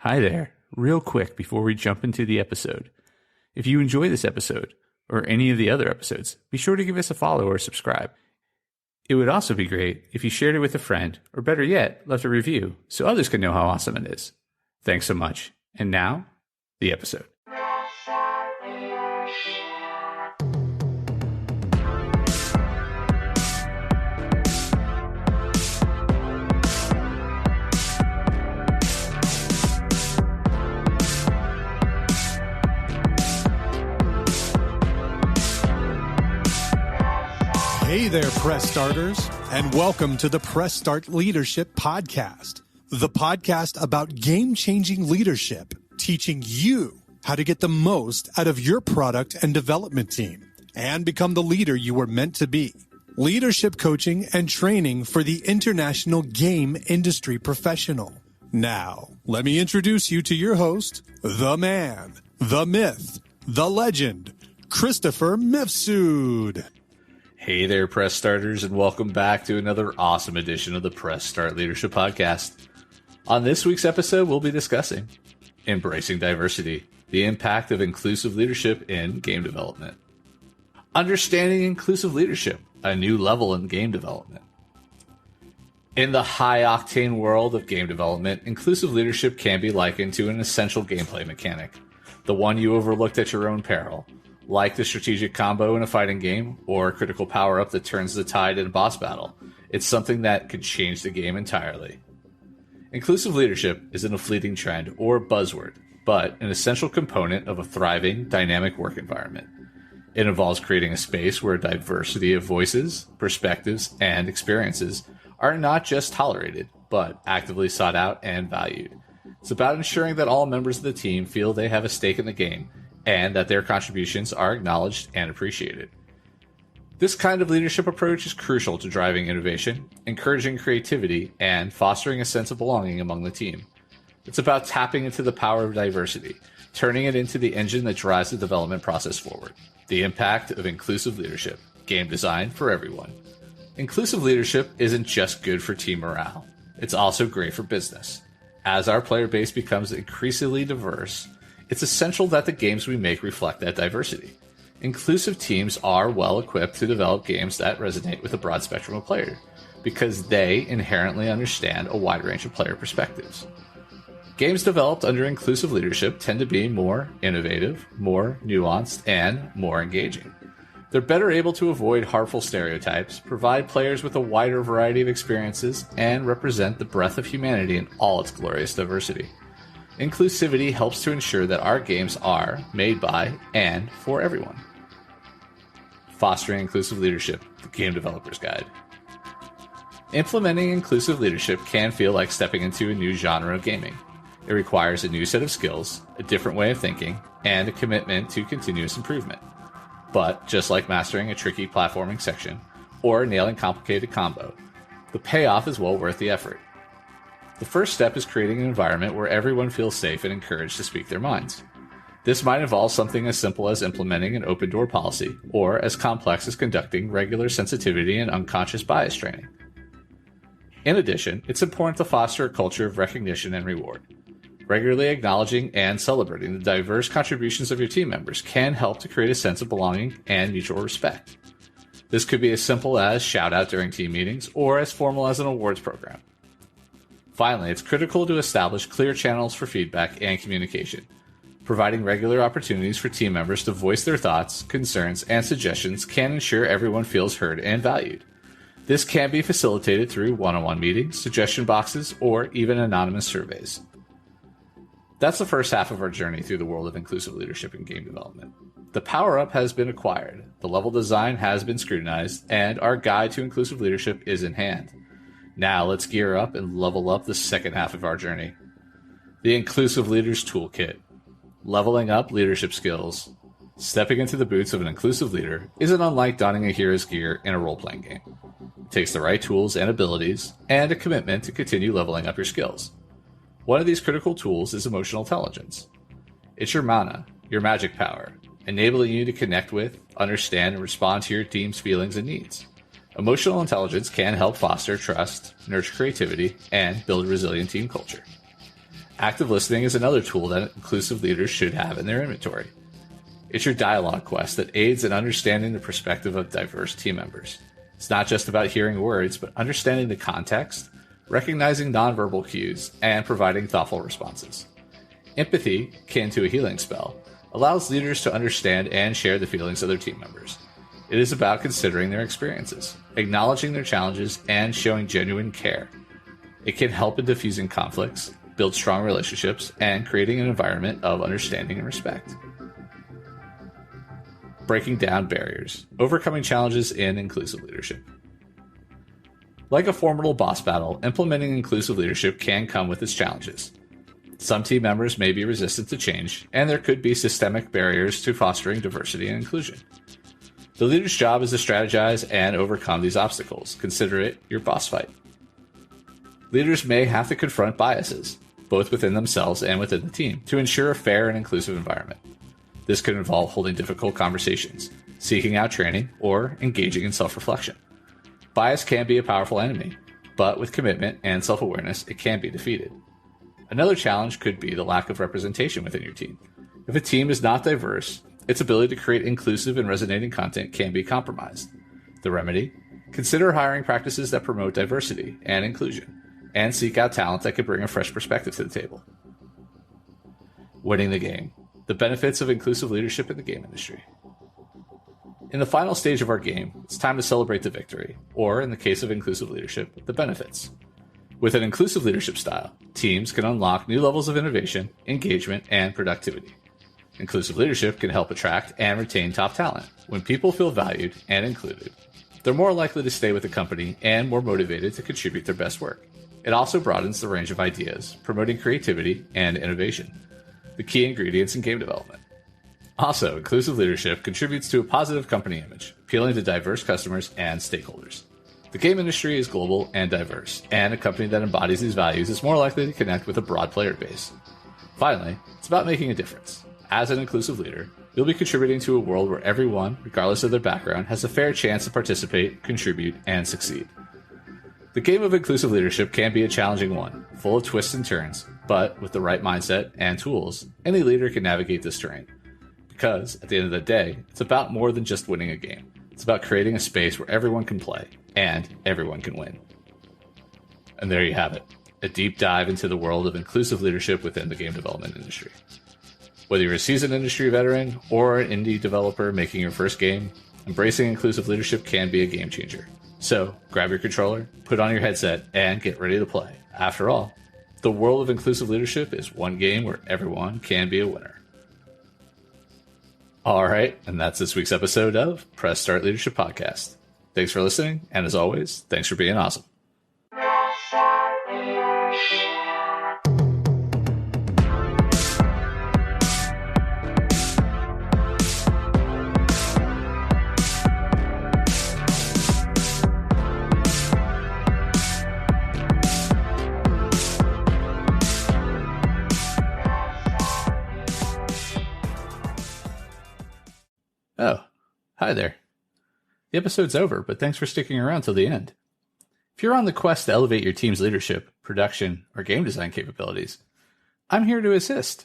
Hi there. Real quick before we jump into the episode. If you enjoy this episode, or any of the other episodes, be sure to give us a follow or subscribe. It would also be great if you shared it with a friend, or better yet, left a review so others can know how awesome it is. Thanks so much. And now, the episode. Hey there, Press Starters, and welcome to the Press Start Leadership Podcast, the podcast about game-changing leadership, teaching you how to get the most out of your product and development team and become the leader you were meant to be. Leadership coaching and training for the international game industry professional. Now, let me introduce you to your host, the man, the myth, the legend, Christopher Mifsud. Hey there, Press Starters, and welcome back to another awesome edition of the Press Start Leadership Podcast. On this week's episode, we'll be discussing embracing diversity, the impact of inclusive leadership in game development, understanding inclusive leadership, a new level in game development. In the high-octane world of game development, inclusive leadership can be likened to an essential gameplay mechanic, the one you overlooked at your own peril. Like the strategic combo in a fighting game or a critical power-up that turns the tide in a boss battle, it's something that could change the game entirely. Inclusive leadership isn't a fleeting trend or buzzword, but an essential component of a thriving, dynamic work environment. It involves creating a space where a diversity of voices, perspectives, and experiences are not just tolerated, but actively sought out and valued. It's about ensuring that all members of the team feel they have a stake in the game and that their contributions are acknowledged and appreciated. This kind of leadership approach is crucial to driving innovation, encouraging creativity, and fostering a sense of belonging among the team. It's about tapping into the power of diversity, turning it into the engine that drives the development process forward. The impact of inclusive leadership, game design for everyone. Inclusive leadership isn't just good for team morale, it's also great for business. As our player base becomes increasingly diverse, it's essential that the games we make reflect that diversity. Inclusive teams are well equipped to develop games that resonate with a broad spectrum of players because they inherently understand a wide range of player perspectives. Games developed under inclusive leadership tend to be more innovative, more nuanced, and more engaging. They're better able to avoid harmful stereotypes, provide players with a wider variety of experiences, and represent the breadth of humanity in all its glorious diversity. Inclusivity helps to ensure that our games are made by and for everyone. Fostering inclusive leadership, the Game Developer's Guide. Implementing inclusive leadership can feel like stepping into a new genre of gaming. It requires a new set of skills, a different way of thinking, and a commitment to continuous improvement. But just like mastering a tricky platforming section or nailing complicated combo, the payoff is well worth the effort. The first step is creating an environment where everyone feels safe and encouraged to speak their minds. This might involve something as simple as implementing an open door policy, or as complex as conducting regular sensitivity and unconscious bias training. In addition, it's important to foster a culture of recognition and reward. Regularly acknowledging and celebrating the diverse contributions of your team members can help to create a sense of belonging and mutual respect. This could be as simple as shout out during team meetings, or as formal as an awards program. Finally, it's critical to establish clear channels for feedback and communication. Providing regular opportunities for team members to voice their thoughts, concerns, and suggestions can ensure everyone feels heard and valued. This can be facilitated through one-on-one meetings, suggestion boxes, or even anonymous surveys. That's the first half of our journey through the world of inclusive leadership in game development. The power-up has been acquired, the level design has been scrutinized, and our guide to inclusive leadership is in hand. Now let's gear up and level up the second half of our journey. The Inclusive Leaders Toolkit. Leveling up leadership skills. Stepping into the boots of an inclusive leader isn't unlike donning a hero's gear in a role-playing game. It takes the right tools and abilities, and a commitment to continue leveling up your skills. One of these critical tools is emotional intelligence. It's your mana, your magic power, enabling you to connect with, understand, and respond to your team's feelings and needs. Emotional intelligence can help foster trust, nurture creativity, and build a resilient team culture. Active listening is another tool that inclusive leaders should have in their inventory. It's your dialogue quest that aids in understanding the perspective of diverse team members. It's not just about hearing words, but understanding the context, recognizing nonverbal cues, and providing thoughtful responses. Empathy, akin to a healing spell, allows leaders to understand and share the feelings of their team members. It is about considering their experiences, acknowledging their challenges, and showing genuine care. It can help in diffusing conflicts, build strong relationships, and creating an environment of understanding and respect. Breaking down barriers, overcoming challenges in inclusive leadership. Like a formidable boss battle, implementing inclusive leadership can come with its challenges. Some team members may be resistant to change, and there could be systemic barriers to fostering diversity and inclusion. The leader's job is to strategize and overcome these obstacles. Consider it your boss fight. Leaders may have to confront biases, both within themselves and within the team, to ensure a fair and inclusive environment. This could involve holding difficult conversations, seeking out training, or engaging in self-reflection. Bias can be a powerful enemy, but with commitment and self-awareness, it can be defeated. Another challenge could be the lack of representation within your team. If a team is not diverse, its ability to create inclusive and resonating content can be compromised. The remedy? Consider hiring practices that promote diversity and inclusion, and seek out talent that could bring a fresh perspective to the table. Winning the game. The benefits of inclusive leadership in the game industry. In the final stage of our game, it's time to celebrate the victory, or in the case of inclusive leadership, the benefits. With an inclusive leadership style, teams can unlock new levels of innovation, engagement, and productivity. Inclusive leadership can help attract and retain top talent. When people feel valued and included, they're more likely to stay with the company and more motivated to contribute their best work. It also broadens the range of ideas, promoting creativity and innovation, the key ingredients in game development. Also, inclusive leadership contributes to a positive company image, appealing to diverse customers and stakeholders. The game industry is global and diverse, and a company that embodies these values is more likely to connect with a broad player base. Finally, it's about making a difference. As an inclusive leader, you'll be contributing to a world where everyone, regardless of their background, has a fair chance to participate, contribute, and succeed. The game of inclusive leadership can be a challenging one, full of twists and turns, but with the right mindset and tools, any leader can navigate this terrain. Because, at the end of the day, it's about more than just winning a game. It's about creating a space where everyone can play, and everyone can win. And there you have it, a deep dive into the world of inclusive leadership within the game development industry. Whether you're a seasoned industry veteran or an indie developer making your first game, embracing inclusive leadership can be a game changer. So, grab your controller, put on your headset, and get ready to play. After all, the world of inclusive leadership is one game where everyone can be a winner. All right, and that's this week's episode of Press Start Leadership Podcast. Thanks for listening, and as always, thanks for being awesome. Oh, hi there. The episode's over, but thanks for sticking around till the end. If you're on the quest to elevate your team's leadership, production, or game design capabilities, I'm here to assist.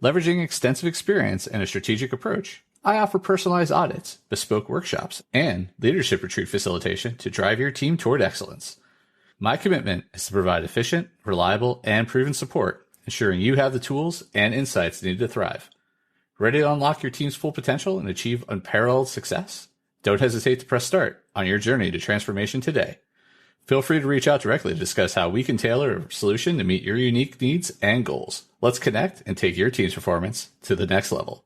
Leveraging extensive experience and a strategic approach, I offer personalized audits, bespoke workshops, and leadership retreat facilitation to drive your team toward excellence. My commitment is to provide efficient, reliable, and proven support, ensuring you have the tools and insights needed to thrive. Ready to unlock your team's full potential and achieve unparalleled success? Don't hesitate to press start on your journey to transformation today. Feel free to reach out directly to discuss how we can tailor a solution to meet your unique needs and goals. Let's connect and take your team's performance to the next level.